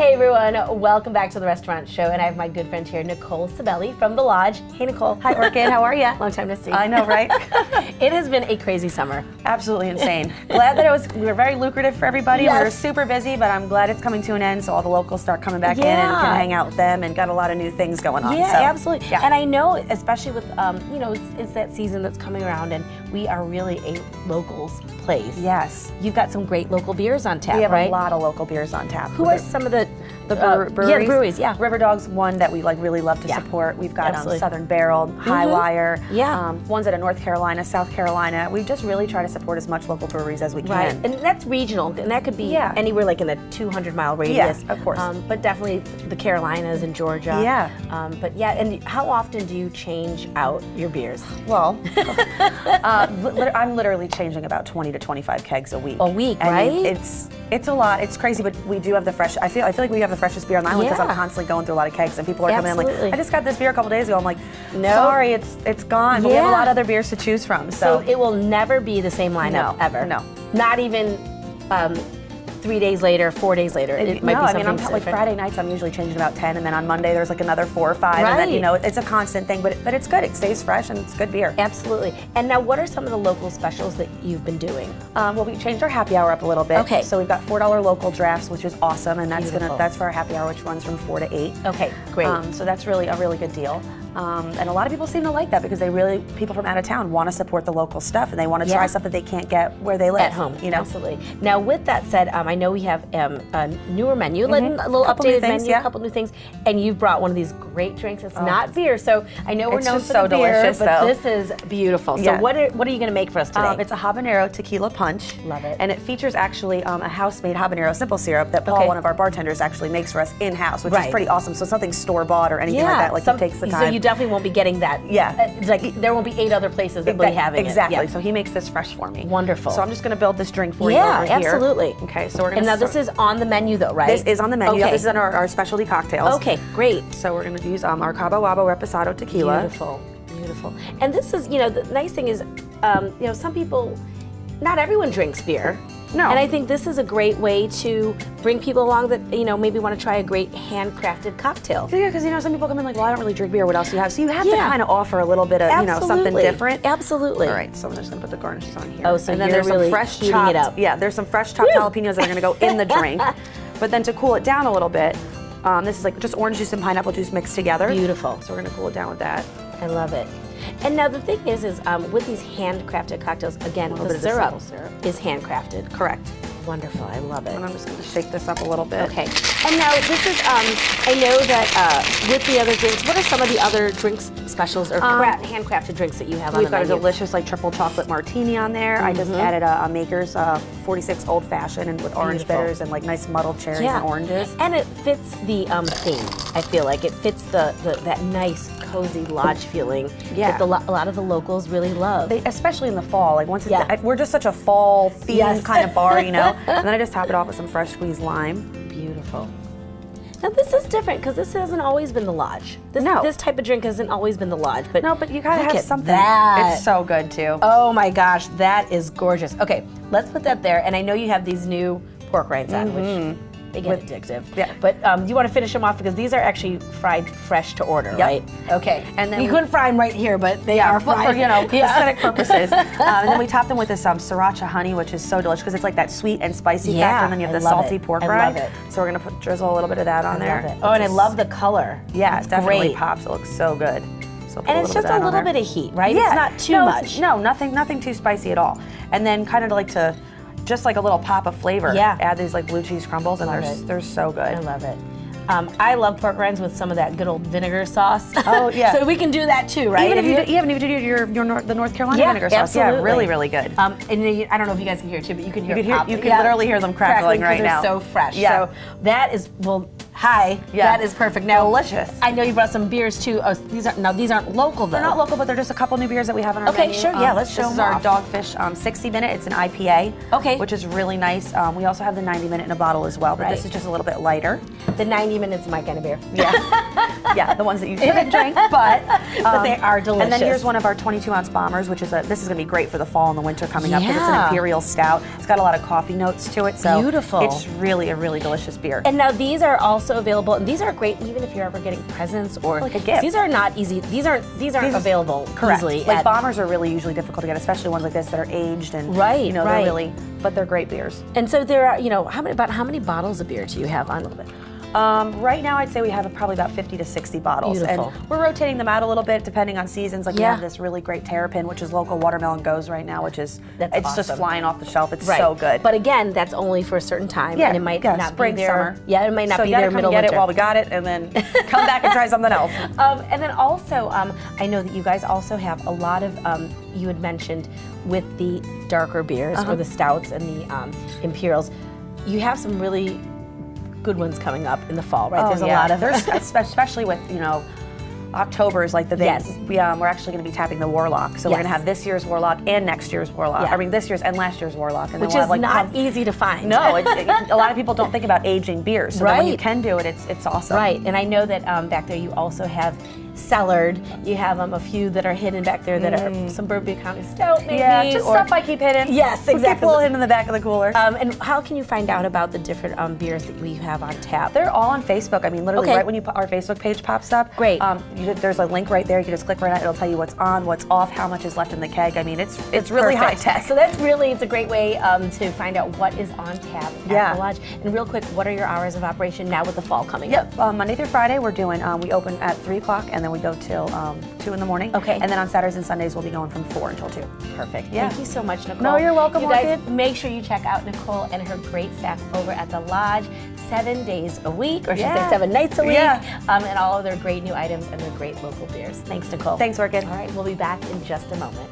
Hey everyone, welcome back to the restaurant show, and I have my good friend here, Nicole Sabelli from The Lodge. Hey Nicole. Hi Orchid, how are you? Long time to see. I know, right? It has been a crazy summer. Absolutely insane. Glad that we were very lucrative for everybody. Yes. We were super busy, but I'm glad it's coming to an end, so all the locals start coming back in and can hang out with them, and got a lot of new things going on. Yeah, so, absolutely. Yeah. And I know, especially with, you know, it's that season that's coming around, and we are really a locals place. Yes. You've got some great local beers on tap, We have right? a lot of local beers on tap. Who are some of the breweries? Yeah, the breweries, yeah. River Dog's one that we really love to support. We've got Southern Barrel, High Wire, ones out of North Carolina, South Carolina. We just really try to support as much local breweries as we can. Right, and that's regional, and that could be anywhere like in a 200-mile radius. Yeah, of course. But definitely the Carolinas and Georgia. Yeah. But yeah, and how often do you change out your beers? Well, I'm literally changing about 20 to 25 kegs a week. A week, and right? It's a lot. It's crazy, but we do have the fresh. I feel like we have the freshest beer on the island because I'm constantly going through a lot of kegs, and people are coming in like, I just got this beer a couple days ago. I'm like, sorry, it's gone. But we have a lot of other beers to choose from. So it will never be the same lineup ever. No. Not even 3 days later, 4 days later. It might be something I'm different. like Friday nights I'm usually changing about 10, and then on Monday there's like another 4 or 5, and then it's a constant thing, but it's good. It stays fresh and it's good beer. Absolutely. And now, what are some of the local specials that you've been doing? Well, we changed our happy hour up a little bit. Okay. So we've got $4 local drafts, which is awesome, and that's for our happy hour, which runs from 4 to 8. Okay, great. So that's really a really good deal. And a lot of people seem to like that because people from out of town want to support the local stuff, and they want to try stuff that they can't get where they live. At home, you know? Absolutely. Now, with that said, I know we have a newer menu, a little updated menu, a couple new things, and you've brought one of these great drinks. It's not beer, so I know we're known for the beer, delicious, but this is beautiful. So what are you going to make for us today? It's a habanero tequila punch. Love it. And it features actually a house-made habanero simple syrup that Paul, one of our bartenders, actually makes for us in-house, which is pretty awesome. So it's nothing store-bought or anything like that. Like he takes the time. So you definitely won't be getting that. Yeah. Like there won't be 8 other places that will be having exactly. it. So he makes this fresh for me. Wonderful. So I'm just going to build this drink for you over here. Yeah, absolutely. Okay, so we're going to And now this is on the menu though, right? This is on the menu. Okay. This is on our specialty cocktails. Okay, great. So we're going to use our Cabo Wabo Reposado tequila. Beautiful, beautiful. And this is, the nice thing is, some people, not everyone drinks beer. No. And I think this is a great way to bring people along that, maybe want to try a great handcrafted cocktail. Yeah, because, some people come in like, well, I don't really drink beer. What else do you have? So you have to kind of offer a little bit of, something different. Absolutely. All right, so I'm just going to put the garnishes on here. Oh, so then they're really heating it up. Yeah, there's some fresh chopped jalapenos that are going to go in the drink. But then to cool it down a little bit, this is like just orange juice and pineapple juice mixed together. Beautiful. So we're going to cool it down with that. I love it. And now the thing is with these handcrafted cocktails, again, the syrup is handcrafted. Correct. Wonderful, I love it. And I'm just going to shake this up a little bit. Okay. And now this is, I know that with the other drinks, what are some of the other drinks specials or handcrafted drinks that you have on the menu? We've got a delicious triple chocolate martini on there. I just added a Maker's 46 Old Fashioned and with orange bitters and like nice muddled cherries and oranges. And it fits the theme. I feel like it fits that nice cozy lodge feeling that a lot of the locals really love. Especially in the fall. Like once we're just such a fall themed kind of bar, And then I just top it off with some fresh squeezed lime. Beautiful. Now this is different because this hasn't always been the lodge. This type of drink hasn't always been the lodge. But no, but you gotta have something. That. It's so good too. Oh my gosh, that is gorgeous. Okay, let's put that there. And I know you have these new pork rinds on, which they get addictive. Yeah. But you want to finish them off because these are actually fried fresh to order, right? Okay. And then we couldn't fry them right here, but they are fried for aesthetic purposes. And then we top them with this sriracha honey, which is so delicious because it's like that sweet and spicy factor, and then you have the salty pork rind. I love it. So we're gonna drizzle a little bit of that on there. Love it. Oh, and I love the color. Yeah, it definitely pops. It looks so good. So and it's just a little bit of heat, right? Yeah. It's not too much. No, nothing too spicy at all. And then kind of like just like a little pop of flavor. Yeah. Add these like blue cheese crumbles, and they're so good. I love it. I love pork rinds with some of that good old vinegar sauce. Oh yeah. So we can do that too, right? Even if you do the North Carolina vinegar sauce. Absolutely. Yeah, really, really good. And I don't know if you guys can hear it too, but you can hear you can literally hear them crackling right now. They're so fresh. Yeah. So that is Hi. Yeah. That is perfect. Now, delicious. I know you brought some beers too. Oh, these aren't local though. They're not local, but they're just a couple new beers that we have on our menu. Okay, sure. Yeah, let's show them This is our off. Dogfish 60-minute. It's an IPA. Okay. Which is really nice. We also have the 90-minute in a bottle as well, but this is just a little bit lighter. The 90 minutes my kind of beer. Yeah. Yeah, the ones that you shouldn't drink, but they are delicious. And then here's one of our 22-ounce bombers, which is this is going to be great for the fall and the winter coming up because it's an imperial stout. It's got a lot of coffee notes to it, so beautiful. It's really a really delicious beer. And now these are also available, and these are great even if you're ever getting presents or like a gift. These are not easy. These aren't available easily. Like bombers are really usually difficult to get, especially ones like this that are aged and you know they're really, but they're great beers. And so there are, you know, how many bottles of beer do you have on? A little bit. Right now, I'd say we have probably about 50 to 60 bottles. Beautiful. And we're rotating them out a little bit depending on seasons. Like we have this really great Terrapin, which is local watermelon goes right now, which is it's awesome. just flying off the shelf. It's so good. But again, that's only for a certain time, and it might not spring, be there. summer. Yeah, it might not so be there middle get winter. it while we got it, and then come back and try something else. And then also, I know that you guys also have a lot of. You had mentioned with the darker beers or the stouts and the imperials, you have some really good ones coming up in the fall, right? There's a lot of especially with, you know, October is like the big, we're actually going to be tapping the Warlock. So we're going to have this year's Warlock and next year's Warlock. I mean, this year's and last year's Warlock. And which is not easy to find. No, a lot of people don't think about aging beers. So when you can do it, it's awesome. Right, and I know that back there you also have cellared. You have a few that are hidden back there that are some Bourbon County Stout, maybe. Yeah, just stuff I keep hidden. Yes, We'll exactly. keep a little hidden in the back of the cooler. And how can you find out about the different beers that we have on tap? They're all on Facebook. I mean, literally right when our Facebook page pops up. Great. There's a link right there. You can just click right on it. It'll tell you what's on, what's off, how much is left in the keg. I mean, it's really high tech. So it's a great way to find out what is on tap at the lodge. And real quick, what are your hours of operation now with the fall coming up? Monday through Friday we're doing, we open at 3 o'clock and then we go till 2 in the morning. Okay. And then on Saturdays and Sundays we'll be going from 4 until 2. Perfect. Thank you so much, Nicole. No, you're welcome, You guys, make sure you check out Nicole and her great staff over at the lodge 7 days a week, or should I say 7 nights a week, and all of their great new items and their great local beers. Thanks, Nicole. Thanks, Orchid. All right, we'll be back in just a moment.